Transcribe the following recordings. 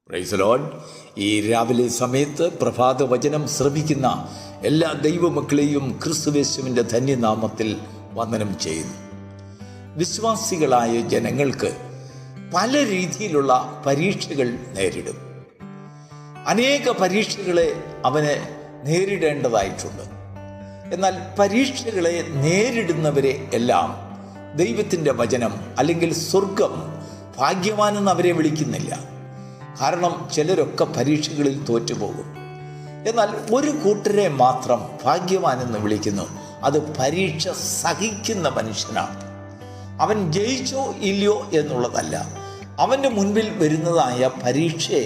Praise Lord. ഈ രാവിലെ സമയത്ത് പ്രഭാത വചനം ശ്രവിക്കുന്ന എല്ലാ ദൈവമക്കളെയും ക്രിസ്തുയേശുവിൻ്റെ ധന്യനാമത്തിൽ വന്ദനം ചെയ്യുന്നു. വിശ്വാസികളായ ജനങ്ങൾക്ക് പല രീതിയിലുള്ള പരീക്ഷകൾ നേരിടും. അനേക പരീക്ഷകളെ അവന് നേരിടേണ്ടതായിട്ടുണ്ട്. എന്നാൽ പരീക്ഷകളെ നേരിടുന്നവരെ എല്ലാം ദൈവത്തിൻ്റെ വചനം അല്ലെങ്കിൽ സ്വർഗം ഭാഗ്യവാനെന്ന് അവരെ വിളിക്കുന്നില്ല. കാരണം ചിലരൊക്കെ പരീക്ഷകളിൽ തോറ്റുപോകും. എന്നാൽ ഒരു കൂട്ടരെ മാത്രം ഭാഗ്യവാനെന്ന് വിളിക്കുന്നു. അത് പരീക്ഷ സഹിക്കുന്ന മനുഷ്യനാണ്. അവൻ ജയിച്ചോ ഇല്ലയോ എന്നുള്ളതല്ല, അവൻ്റെ മുൻപിൽ വരുന്നതായ പരീക്ഷയെ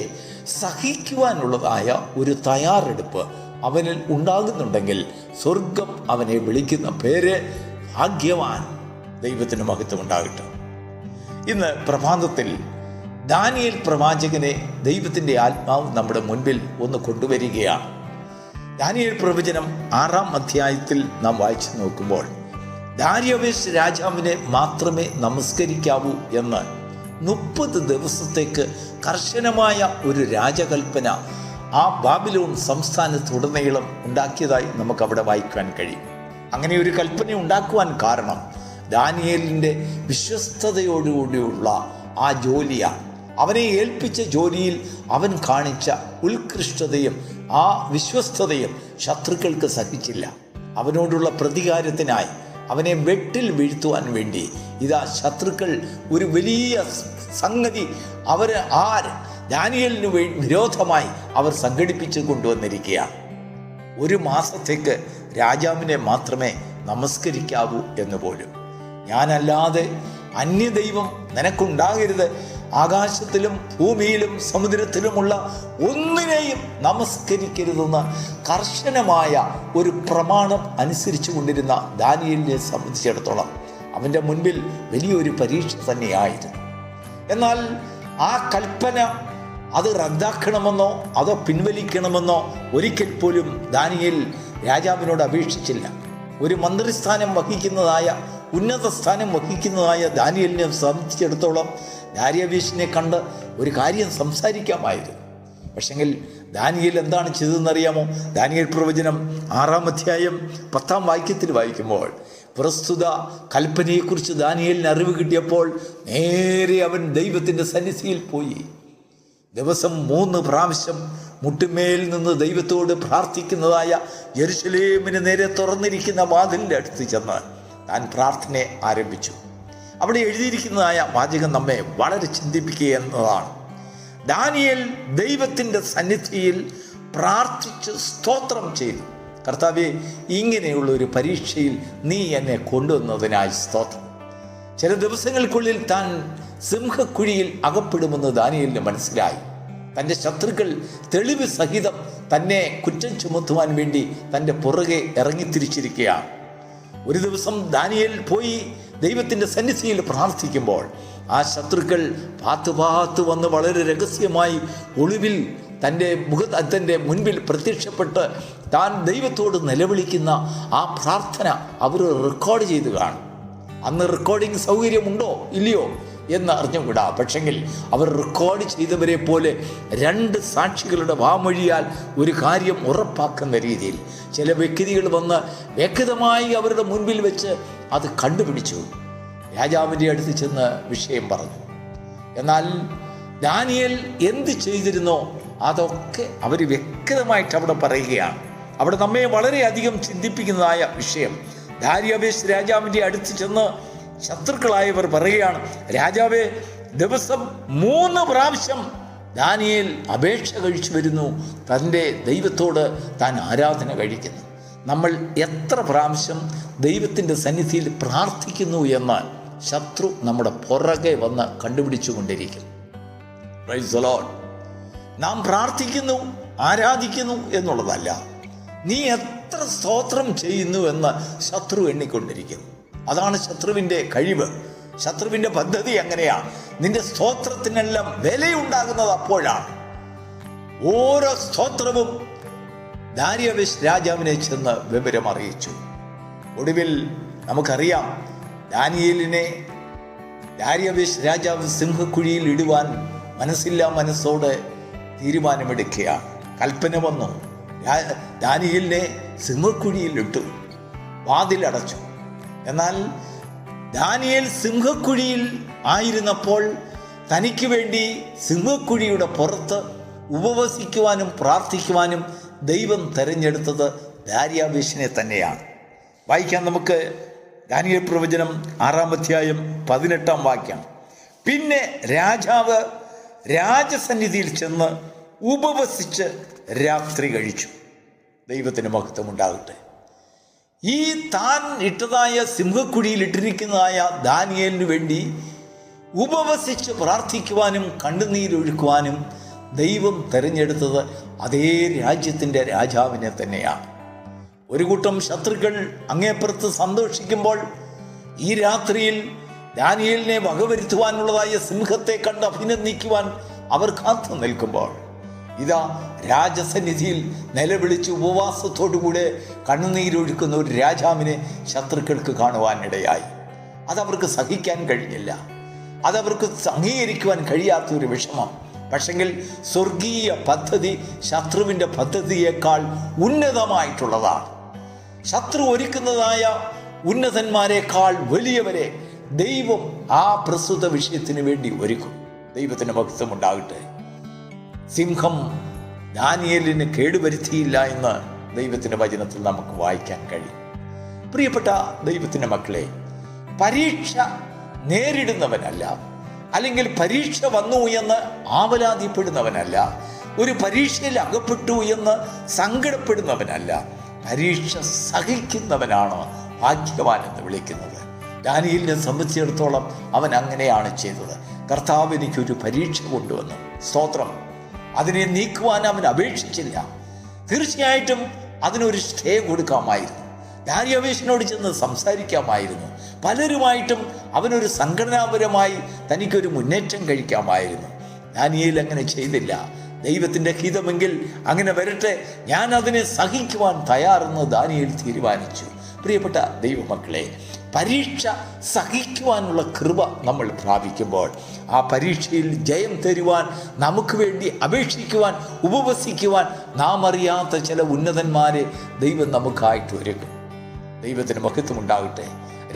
സഹിക്കുവാനുള്ളതായ ഒരു തയ്യാറെടുപ്പ് അവനിൽ ഉണ്ടാകുന്നുണ്ടെങ്കിൽ സ്വർഗം അവനെ വിളിക്കുന്ന പേര് ഭാഗ്യവാൻ. ദൈവത്തിന് മഹത്വം ഉണ്ടാകട്ടെ. ഇന്ന് പ്രഭാതത്തിൽ ദാനിയേൽ പ്രവാചകനെ ദൈവത്തിൻ്റെ ആത്മാവ് നമ്മുടെ മുൻപിൽ ഒന്ന് കൊണ്ടുവരികയാണ്. ദാനിയേൽ പ്രവചനം 6-ാം അധ്യായത്തിൽ നാം വായിച്ചു നോക്കുമ്പോൾ ദാരിയവേശ് രാജാവിനെ മാത്രമേ നമസ്കരിക്കാവൂ എന്ന് 30 ദിവസത്തേക്ക് കർശനമായ ഒരു രാജകൽപ്പന ആ ബാബിലോൺ സംസ്ഥാനത്തുടനീളം ഉണ്ടാക്കിയതായി നമുക്കവിടെ വായിക്കാൻ കഴിയും. അങ്ങനെ ഒരു കൽപ്പന ഉണ്ടാക്കുവാൻ കാരണം ദാനിയേലിൻ്റെ വിശ്വസ്തതയോടുകൂടിയുള്ള ആ ജോലിയാണ്. അവനെ ഏൽപ്പിച്ച ജോലിയിൽ അവൻ കാണിച്ച ഉത്കൃഷ്ടതയും ആ വിശ്വസ്തതയും ശത്രുക്കൾക്ക് സഹിച്ചില്ല. അവനോടുള്ള പ്രതികാരത്തിനായി അവനെ വെട്ടിൽ വീഴ്ത്തുവാൻ വേണ്ടി ഇതാ ശത്രുക്കൾ ഒരു വലിയ സംഗതി ദാനിയേലിന് വിരോധമായി അവർ സംഘടിപ്പിച്ച് കൊണ്ടുവന്നിരിക്കുകയാണ്. 1 മാസത്തേക്ക് രാജാവിനെ മാത്രമേ നമസ്കരിക്കാവൂ എന്ന് പോലും. ഞാനല്ലാതെ അന്യദൈവം നിനക്കുണ്ടാകരുത്, ആകാശത്തിലും ഭൂമിയിലും സമുദ്രത്തിലുമുള്ള ഒന്നിനെയും നമസ്കരിക്കരുതെന്ന് കർശനമായ ഒരു പ്രമാണം അനുസരിച്ചു കൊണ്ടിരുന്ന ദാനിയേലിനെ സംബന്ധിച്ചിടത്തോളം അവൻ്റെ മുൻപിൽ വലിയൊരു പരീക്ഷ തന്നെയായിരുന്നു. എന്നാൽ ആ കൽപ്പന അത് റദ്ദാക്കണമെന്നോ അതോ പിൻവലിക്കണമെന്നോ ഒരിക്കൽ പോലും ദാനിയേൽ രാജാവിനോട് അപേക്ഷിച്ചില്ല. ഒരു മന്ത്രിസ്ഥാനം വഹിക്കുന്നതായ ഉന്നത സ്ഥാനം വഹിക്കുന്നതായ ദാനിയേലിനെ സംബന്ധിച്ചിടത്തോളം ദാരിയവേശിനെ കണ്ട് ഒരു കാര്യം സംസാരിക്കാമായിരുന്നു. പക്ഷെങ്കിൽ ദാനിയേൽ എന്താണ് ചെയ്തതെന്നറിയാമോ? ദാനിയേൽ പ്രവചനം 6-ാം അധ്യായം 10-ാം വാക്യത്തിൽ വായിക്കുമ്പോൾ പ്രസ്തുത കൽപ്പനയെക്കുറിച്ച് ദാനിയേലിന് അറിവ് കിട്ടിയപ്പോൾ നേരെ അവൻ ദൈവത്തിൻ്റെ സന്നിധിയിൽ പോയി. ദിവസം 3 പ്രാവശ്യം മുട്ടുമേൽ നിന്ന് ദൈവത്തോട് പ്രാർത്ഥിക്കുന്നതായ യെരുശലേമിന് നേരെ തുറന്നിരിക്കുന്ന വാതിലിൻ്റെ അടുത്ത് ചെന്ന് താൻ പ്രാർത്ഥനയെ ആരംഭിച്ചു. അവിടെ എഴുതിയിരിക്കുന്നതായ വാചകം നമ്മെ വളരെ ചിന്തിപ്പിക്കുക എന്നതാണ്. ദാനിയേൽ ദൈവത്തിൻ്റെ സന്നിധിയിൽ പ്രാർത്ഥിച്ച് സ്തോത്രം ചെയ്തു. കർത്താവേ, ഇങ്ങനെയുള്ള ഒരു പരീക്ഷയിൽ നീ എന്നെ കൊണ്ടുവന്നതിനായി സ്തോത്രം. ചില ദിവസങ്ങൾക്കുള്ളിൽ താൻ സിംഹക്കുഴിയിൽ അകപ്പെടുമെന്ന് ദാനിയേലിന് മനസ്സിലായി. തൻ്റെ ശത്രുക്കൾ തെളിവ് സഹിതം തന്നെ കുറ്റം ചുമത്തുവാൻ വേണ്ടി തൻ്റെ പുറകെ ഇറങ്ങിത്തിരിച്ചിരിക്കുകയാണ്. ഒരു ദിവസം ദാനിയേൽ പോയി ദൈവത്തിൻ്റെ സന്നിധിയിൽ പ്രാർത്ഥിക്കുമ്പോൾ ആ ശത്രുക്കൾ പാത്ത് വന്ന് വളരെ രഹസ്യമായി ഒളിവിൽ തൻ്റെ മുൻപിൽ പ്രത്യക്ഷപ്പെട്ട് താൻ ദൈവത്തോട് നിലവിളിക്കുന്ന ആ പ്രാർത്ഥന അവർ റെക്കോർഡ് ചെയ്ത് കാണും. അന്ന് റെക്കോർഡിംഗ് സൗകര്യമുണ്ടോ ഇല്ലയോ എന്ന് അറിഞ്ഞുകൂടാ. പക്ഷെങ്കിൽ അവർ റെക്കോർഡ് ചെയ്തവരെ പോലെ 2 സാക്ഷികളുടെ വാമൊഴിയാൽ ഒരു കാര്യം ഉറപ്പാക്കുന്ന രീതിയിൽ ചില വ്യക്തികൾ വന്ന് വ്യക്തമായി അവരുടെ മുൻപിൽ വെച്ച് അത് കണ്ടുപിടിച്ചു. രാജാവിൻ്റെ അടുത്ത് ചെന്ന് വിഷയം പറഞ്ഞു. എന്നാൽ ദാനിയേൽ എന്ത് ചെയ്തിരുന്നോ അതൊക്കെ അവർ വ്യക്തമായിട്ട് അവിടെ പറയുകയാണ്. അവിടെ നമ്മെ വളരെയധികം ചിന്തിപ്പിക്കുന്നതായ വിഷയം, ദാരിയവേശ് രാജാവിൻ്റെ അടുത്ത് ചെന്ന് ശത്രുക്കളായവർ പറയുകയാണ്, രാജാവേ, ദിവസം 3 പ്രാവശ്യം ദാനിയേൽ അപേക്ഷ കഴിച്ചു വരുന്നു, തൻ്റെ ദൈവത്തോട് താൻ ആരാധന കഴിക്കുന്നു. നമ്മൾ എത്ര പ്രാവശ്യം ദൈവത്തിൻ്റെ സന്നിധിയിൽ പ്രാർത്ഥിക്കുന്നു എന്ന് ശത്രു നമ്മുടെ പുറകെ വന്ന് കണ്ടുപിടിച്ചു കൊണ്ടിരിക്കും. Praise the Lord. നാം പ്രാർത്ഥിക്കുന്നു, ആരാധിക്കുന്നു എന്നുള്ളതല്ല, നീ എത്ര സ്തോത്രം ചെയ്യുന്നു എന്ന് ശത്രു എണ്ണിക്കൊണ്ടിരിക്കും. അതാണ് ശത്രുവിൻ്റെ കഴിവ്. ശത്രുവിൻ്റെ പദ്ധതി അങ്ങനെയാണ്. നിന്റെ സ്തോത്രത്തിനെല്ലാം വിലയുണ്ടാകുന്നത് അപ്പോഴാണ്. ഓരോ സ്തോത്രവും ദാരിയവേശ് രാജാവിനെ ചെന്ന് വിവരം അറിയിച്ചു. ഒടുവിൽ നമുക്കറിയാം, ദാനിയേലിനെ ദാരിയവേശ് രാജാവ് സിംഹക്കുഴിയിൽ ഇടുവാൻ മനസ്സില്ലാ മനസ്സോടെ തീരുമാനമെടുക്കുകയാണ്. കൽപ്പന വന്നു, ദാനിയേലിനെ സിംഹക്കുഴിയിലിട്ടു, വാതിലടച്ചു. എന്നാൽ ദാനിയേൽ സിംഹക്കുഴിയിൽ ആയിരുന്നപ്പോൾ തനിക്ക് വേണ്ടി സിംഹക്കുഴിയുടെ പുറത്ത് ഉപവസിക്കുവാനും പ്രാർത്ഥിക്കുവാനും ദൈവം തെരഞ്ഞെടുത്തത് ദാര്യാവേശിനെ തന്നെയാണ്. വായിക്കാം നമുക്ക് ദാനിയേൽ പ്രവചനം 6-ാം അധ്യായം 18-ാം വാക്യം. പിന്നെ രാജാവ് രാജസന്നിധിയിൽ ചെന്ന് ഉപവസിച്ച് രാത്രി കഴിച്ചു. ദൈവത്തിന് മഹത്വം ഉണ്ടാകട്ടെ. ഈ താൻ ഇട്ടതായ സിംഹക്കുഴിയിൽ ഇട്ടിരിക്കുന്നതായ ദാനിയേലിനു വേണ്ടി ഉപവസിച്ച് പ്രാർത്ഥിക്കുവാനും കണ്ണുനീരൊഴുക്കുവാനും ദൈവം തിരഞ്ഞെടുത്തത് അതേ രാജ്യത്തിൻ്റെ രാജാവിനെ തന്നെയാണ്. ഒരു കൂട്ടം ശത്രുക്കൾ അങ്ങേപ്പുറത്ത് സന്തോഷിക്കുമ്പോൾ ഈ രാത്രിയിൽ ദാനിയേലിനെ വകവരുത്തുവാനുള്ളതായ സിംഹത്തെ കണ്ട് അഭിനന്ദിക്കുവാൻ അവർ കാത്തു നിൽക്കുമ്പോൾ ഇതാ രാജസന്നിധിയിൽ നിലവിളിച്ച് ഉപവാസത്തോടുകൂടെ കണ്ണുനീരൊഴുക്കുന്ന ഒരു രാജാവിനെ ശത്രുക്കൾക്ക് കാണുവാനിടയായി. അതവർക്ക് സഹിക്കാൻ കഴിഞ്ഞില്ല, അതവർക്ക് അംഗീകരിക്കുവാൻ കഴിയാത്തൊരു വിഷമം. പക്ഷെങ്കിൽ സ്വർഗീയ പദ്ധതി ശത്രുവിൻ്റെ പദ്ധതിയേക്കാൾ ഉന്നതമായിട്ടുള്ളതാണ്. ശത്രു ഒരുക്കുന്നതായ ഉന്നതന്മാരെക്കാൾ വലിയവരെ ദൈവം ആ പ്രസ്തുത വിഷയത്തിന് വേണ്ടി ഒരുക്കും. ദൈവത്തിന് മഹത്വം ഉണ്ടാകട്ടെ. സിംഹം ദാനിയേലിന് കേടുവരുത്തിയില്ല എന്ന് ദൈവത്തിൻ്റെ വചനത്തിൽ നമുക്ക് വായിക്കാൻ കഴിയും. പ്രിയപ്പെട്ട ദൈവത്തിൻ്റെ മക്കളെ, പരീക്ഷ നേരിടുന്നവനല്ല, അല്ലെങ്കിൽ പരീക്ഷ വന്നു എന്ന് ആവലാതിപ്പെടുന്നവനല്ല, ഒരു പരീക്ഷയിൽ അകപ്പെട്ടു എന്ന് സങ്കടപ്പെടുന്നവനല്ല, പരീക്ഷ സഹിക്കുന്നവനാണ് ഭാഗ്യവാൻ എന്ന് വിളിക്കുന്നത്. ദാനിയേലിനെ സംബന്ധിച്ചിടത്തോളം അവൻ അങ്ങനെയാണ് ചെയ്തത്. കർത്താവ് എനിക്കൊരു പരീക്ഷ കൊണ്ടുവന്നു, സ്തോത്രം. അതിനെ നീക്കുവാൻ അവൻ അപേക്ഷിച്ചില്ല. തീർച്ചയായിട്ടും അതിനൊരു സ്റ്റേ കൊടുക്കാമായിരുന്നു, ദാര്യാവേശിനോട് ചെന്ന് സംസാരിക്കാമായിരുന്നു, പലരുമായിട്ടും അവനൊരു സംഘടനാപരമായി തനിക്കൊരു മുന്നേറ്റം കഴിക്കാമായിരുന്നു. ദാനിയേൽ അങ്ങനെ ചെയ്തില്ല. ദൈവത്തിൻ്റെ ഹിതമെങ്കിൽ അങ്ങനെ വരട്ടെ, ഞാൻ അതിനെ സഹിക്കുവാൻ തയ്യാറെന്ന് ദാനിയേൽ തീരുമാനിച്ചു. പ്രിയപ്പെട്ട ദൈവമക്കളെ, പരീക്ഷ സഹിക്കുവാനുള്ള കൃപ നമ്മൾ പ്രാപിക്കുമ്പോൾ ആ പരീക്ഷയിൽ ജയം തരുവാൻ, നമുക്ക് വേണ്ടി അപേക്ഷിക്കുവാൻ, ഉപവസിക്കുവാൻ നാം അറിയാത്ത ചില ഉന്നതന്മാരെ ദൈവം നമുക്കായിട്ട് ഒരുക്കും. ദൈവത്തിന് മഹത്വം ഉണ്ടാകട്ടെ.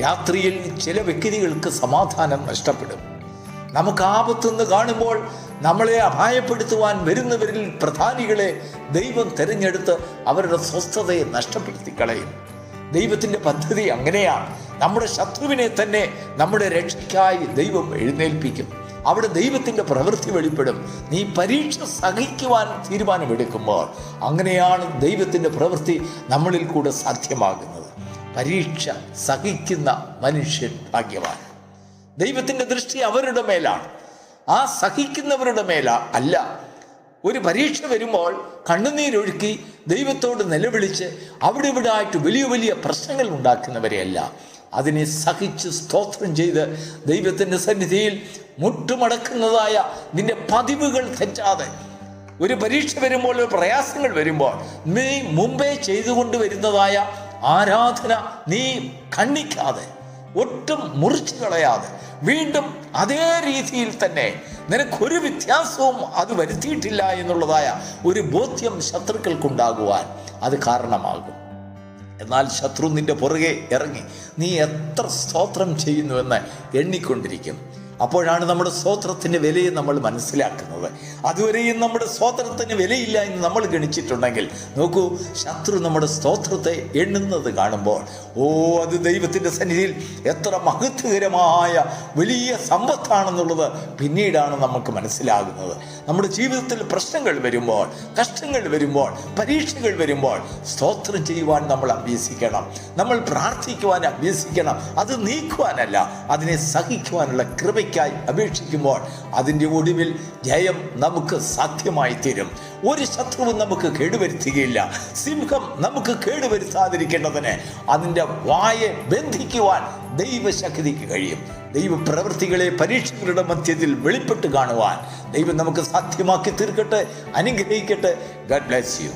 രാത്രിയിൽ ചില വ്യക്തികൾക്ക് സമാധാനം നഷ്ടപ്പെടും. നമുക്ക് ആപത്തെന്ന് കാണുമ്പോൾ നമ്മളെ അപായപ്പെടുത്തുവാൻ വരുന്നവരിൽ പ്രധാനികളെ ദൈവം തിരഞ്ഞെടുത്ത് അവരുടെ സ്വസ്ഥതയെ നഷ്ടപ്പെടുത്തി കളയും. ദൈവത്തിൻ്റെ പദ്ധതി അങ്ങനെയാണ്. നമ്മുടെ ശത്രുവിനെ തന്നെ നമ്മുടെ രക്ഷയ്ക്കായി ദൈവം എഴുന്നേൽപ്പിക്കും. അവിടെ ദൈവത്തിൻ്റെ പ്രവൃത്തി വെളിപ്പെടും. നീ പരീക്ഷ സഹിക്കുവാൻ തീരുമാനമെടുക്കുമ്പോൾ അങ്ങനെയാണ് ദൈവത്തിൻ്റെ പ്രവൃത്തി നമ്മളിൽ കൂടെ സാധ്യമാകുന്നത്. പരീക്ഷ സഹിക്കുന്ന മനുഷ്യൻ ഭാഗ്യവാൻ. ദൈവത്തിൻ്റെ ദൃഷ്ടി അവരുടെ മേലാണ്, ആ സഹിക്കുന്നവരുടെ അല്ല. ഒരു പരീക്ഷ വരുമ്പോൾ കണ്ണുനീരൊഴുക്കി ദൈവത്തോട് നിലവിളിച്ച് അവിടെ ഇവിടെ ആയിട്ട് വലിയ വലിയ പ്രശ്നങ്ങൾ ഉണ്ടാക്കുന്നവരെയല്ല, അതിനെ സഹിച്ച് സ്തോത്രം ചെയ്ത് ദൈവത്തിൻ്റെ സന്നിധിയിൽ മുട്ടുമടക്കുന്നതായ നിന്റെ പതിവുകൾ തെറ്റാതെ. ഒരു പരീക്ഷ വരുമ്പോൾ, പ്രയാസങ്ങൾ വരുമ്പോൾ നീ മുമ്പേ ചെയ്തുകൊണ്ട് വരുന്നതായ ആരാധന നീ ഖണ്ഡിക്കാതെ, ഒട്ടും മുറിച്ചു കളയാതെ, വീണ്ടും അതേ രീതിയിൽ തന്നെ നിനക്കൊരു വ്യത്യാസവും അത് വരുത്തിയിട്ടില്ല എന്നുള്ളതായ ഒരു ബോധ്യം ശത്രുക്കൾക്കുണ്ടാകുവാൻ അത് കാരണമാകും. എന്നാൽ ശത്രു നിന്റെ പുറകെ ഇറങ്ങി നീ എത്ര സ്തോത്രം ചെയ്യുന്നുവെന്ന് എണ്ണിക്കൊണ്ടിരിക്കും. അപ്പോഴാണ് നമ്മുടെ സ്തോത്രത്തിൻ്റെ വിലയെ നമ്മൾ മനസ്സിലാക്കുന്നത്. അതുവരെയും നമ്മുടെ സ്തോത്രത്തിന് വിലയില്ല എന്ന് നമ്മൾ ഗണിച്ചിട്ടുണ്ടെങ്കിൽ നോക്കൂ, ശത്രു നമ്മുടെ സ്തോത്രത്തെ എണ്ണുന്നത് കാണുമ്പോൾ അത് ദൈവത്തിൻ്റെ സന്നിധിയിൽ എത്ര മഹത്വകരമായ വലിയ സമ്പത്താണെന്നുള്ളത് പിന്നീടാണ് നമുക്ക് മനസ്സിലാകുന്നത്. നമ്മുടെ ജീവിതത്തിൽ പ്രശ്നങ്ങൾ വരുമ്പോൾ, കഷ്ടങ്ങൾ വരുമ്പോൾ, പരീക്ഷകൾ വരുമ്പോൾ സ്തോത്രം ചെയ്യുവാൻ നമ്മൾ അഭ്യസിക്കണം, നമ്മൾ പ്രാർത്ഥിക്കുവാൻ അഭ്യസിക്കണം. അത് നീക്കുവാനല്ല, അതിനെ സഹിക്കുവാനുള്ള കൃപയ്ക്കായി അപേക്ഷിക്കുമ്പോൾ അതിൻ്റെ ഒടുവിൽ ജയം നമുക്ക് സാധ്യമായി തീരും. ഒരു ശത്രുവും നമുക്ക് കേടുവരുത്തുകയില്ല. സിംഹം നമുക്ക് കേടുവരുത്താതിരിക്കേണ്ടതിന് അതിൻ്റെ വായെ ബന്ധിക്കുവാൻ ദൈവശക്തിക്ക് കഴിയും. ദൈവപ്രവൃത്തികളെ പരീക്ഷകളുടെ മധ്യത്തിൽ വെളിപ്പെട്ട് കാണുവാൻ ദൈവം നമുക്ക് സാധ്യമാക്കി തീർക്കട്ടെ, അനുഗ്രഹിക്കട്ടെ. God bless you.